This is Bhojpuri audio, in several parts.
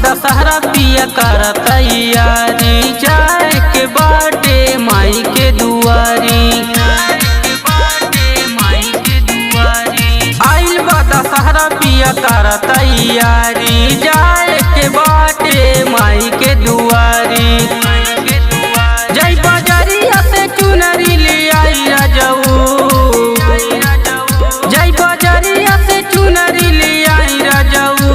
दशहरा पिया कर तैयारी, जाए के बाटे माई के दुआरी। आइल बा दशहरा पिया कर तैयारी, जाए के बाटे माई के दुआरी। जय बजरिया से चुनरी ले आई राजऊ, जय बजरिया से चुनरी ले आई राजऊ।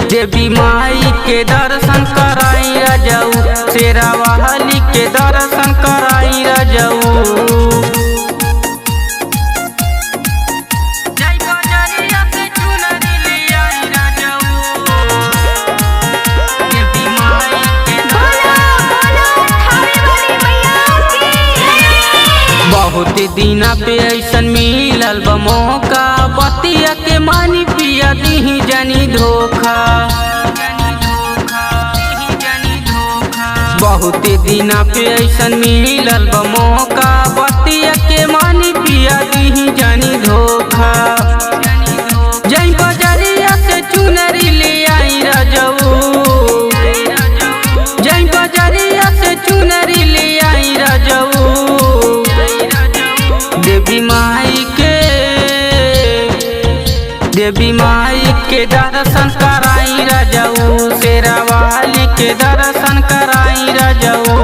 देवी माई के दर्शन कराई राजऊ, शेरा वाली के दर्शन कराई राजऊ। बहुत दिना पे ऐसन मिलल बा मौका, बतिया के मानी पिया दीही जानी धोखा। बहुत दिना पे ऐसन मिलल बा मौका, बतिया के मानी पिया दीही जानी धोखा। जय बजरिया से चुनरी ले आई राजऊ, जय बजरिया से चुनरी ले आई राजऊ। देवी माई के दर्शन कराई राजऊ, शेरा वाली के दर्शन कराई राजऊ।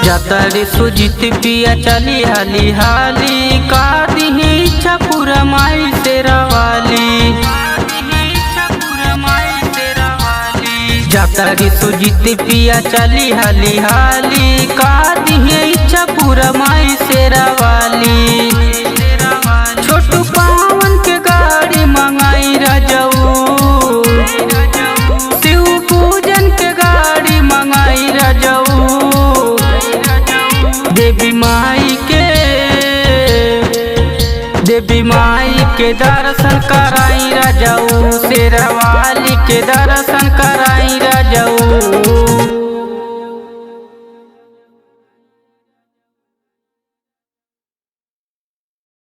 जतरी सुजित पिया चली हाली हाली, का दिही इच्छा पूरा माई शेरा वाली। जतरी सुजित पिया चली हाली हाली, का दिही इच्छा पूरा माई शेरा वाली। छोटू पावन के गाड़ी मंगाई राजऊ, शिव पूजन के गाड़ी मंगाई राजऊ। देवी माई के दर्शन कराई राजऊ, शेरा वाली के दर्शन कराई राजऊ।